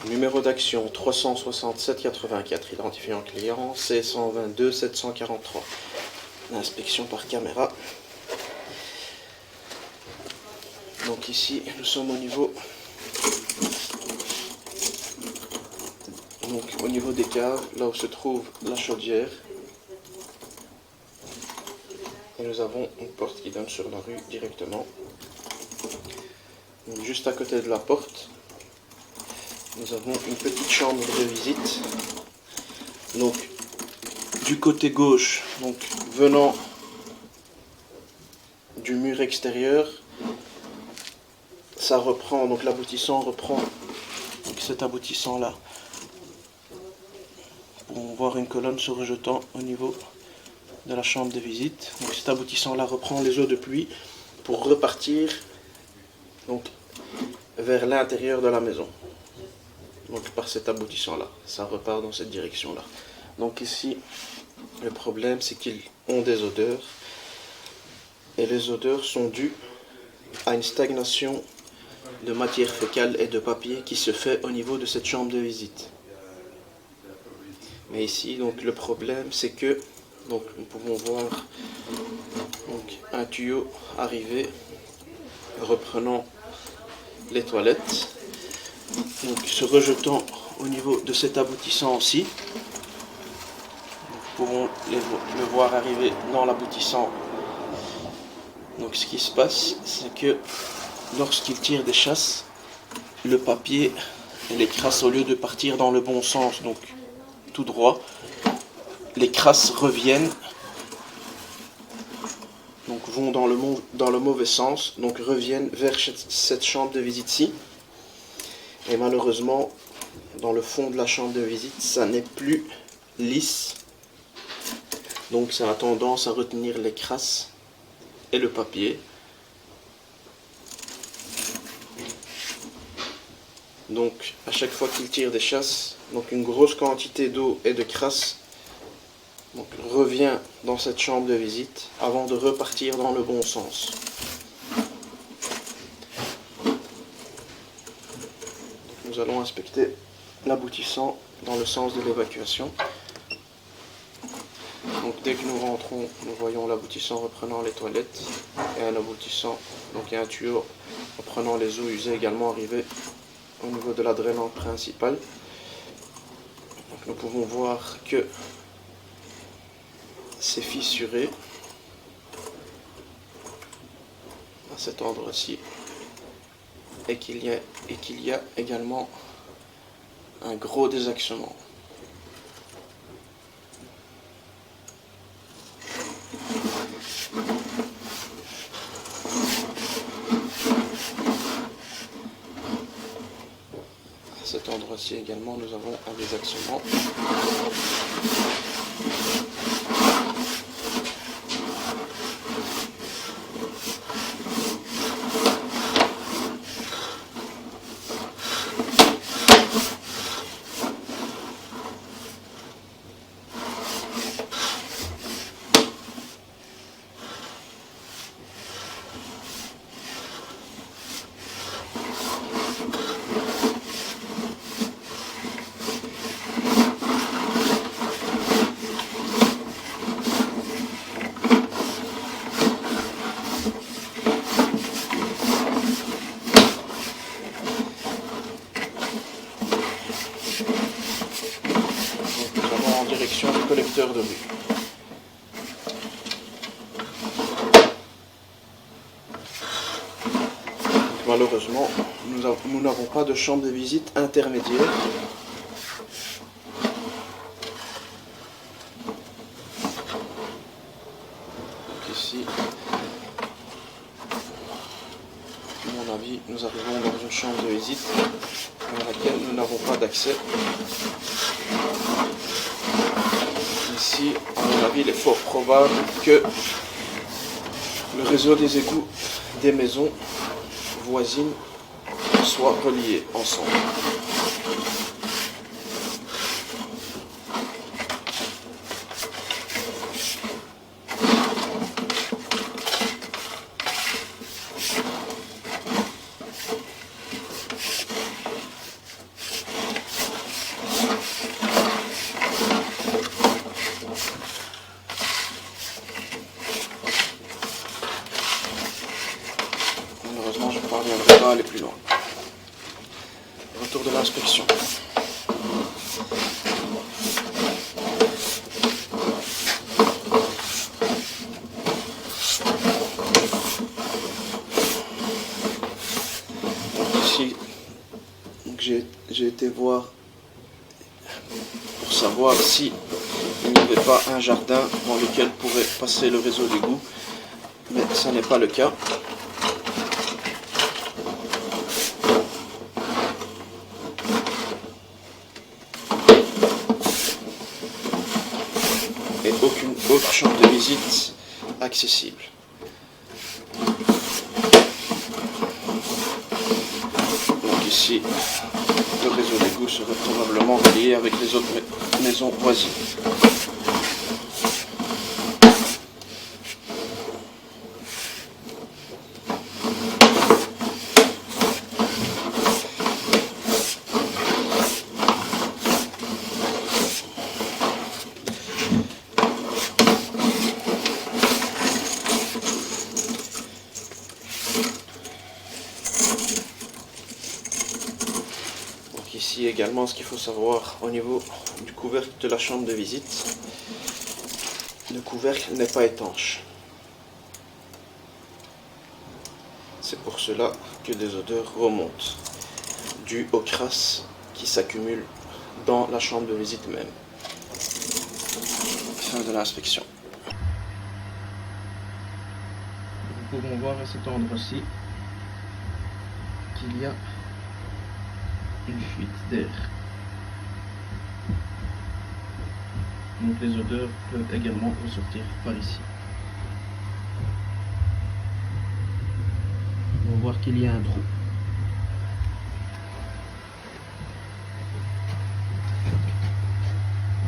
Numéro d'action 367 84, identifiant client C122 743. L'inspection par caméra. Donc ici nous sommes au niveau des caves, là où se trouve la chaudière. Et nous avons une porte qui donne sur la rue directement. Donc, juste à côté de la porte, nous avons une petite chambre de visite. Donc du côté gauche, donc venant du mur extérieur, ça reprend, donc l'aboutissant reprend donc cet aboutissant là. Pour voir une colonne se rejetant au niveau de la chambre de visite. Donc cet aboutissant là reprend les eaux de pluie pour repartir donc vers l'intérieur de la maison. Donc par cet aboutissant là, ça repart dans cette direction là. Donc ici le problème c'est qu'ils ont des odeurs et les odeurs sont dues à une stagnation de matière fécale et de papier qui se fait au niveau de cette chambre de visite. Mais ici donc le problème c'est que donc nous pouvons voir donc un tuyau arriver reprenant les toilettes, donc se rejetant au niveau de cet aboutissant aussi. Nous pouvons le voir arriver dans l'aboutissant. Donc ce qui se passe c'est que lorsqu'il tire des chasses, le papier et les crasses, au lieu de partir dans le bon sens, donc tout droit, les crasses reviennent, donc vont dans le mauvais sens, donc reviennent vers cette chambre de visite-ci. Et malheureusement, dans le fond de la chambre de visite, ça n'est plus lisse. Donc ça a tendance à retenir les crasses et le papier. Donc à chaque fois qu'il tire des chasses, donc une grosse quantité d'eau et de crasse donc, revient dans cette chambre de visite avant de repartir dans le bon sens. Nous allons inspecter l'aboutissant dans le sens de l'évacuation. Donc dès que nous rentrons, nous voyons l'aboutissant reprenant les toilettes et un aboutissant, donc un tuyau reprenant les eaux usées également arrivé au niveau de la drainante principale. Donc nous pouvons voir que c'est fissuré à cet endroit-ci et qu'il y a également un gros désaxement. À cet endroit-ci également, nous avons un désaxement. Direction du collecteur de rue. Malheureusement, nous n'avons pas de chambre de visite intermédiaire. Donc ici, à mon avis, nous arrivons dans une chambre de visite dans laquelle nous n'avons pas d'accès. Ici, à mon avis, il est fort probable que le réseau des égouts des maisons voisines soit relié ensemble. retour de l'inspection. Ici, j'ai été voir pour savoir si il n'y avait pas un jardin dans lequel pourrait passer le réseau d'égout, mais ça n'est pas le cas. Et aucune autre chambre de visite accessible. Donc ici, le réseau d'égout serait probablement relié avec les autres maisons voisines. Ici également, ce qu'il faut savoir au niveau du couvercle de la chambre de visite, le couvercle n'est pas étanche. C'est pour cela que des odeurs remontent, dues aux crasses qui s'accumulent dans la chambre de visite même. Fin de l'inspection. Nous pouvons voir à cet endroit-ci qu'il y a une fuite d'air. Donc les odeurs peuvent également ressortir par ici. On va voir qu'il y a un trou.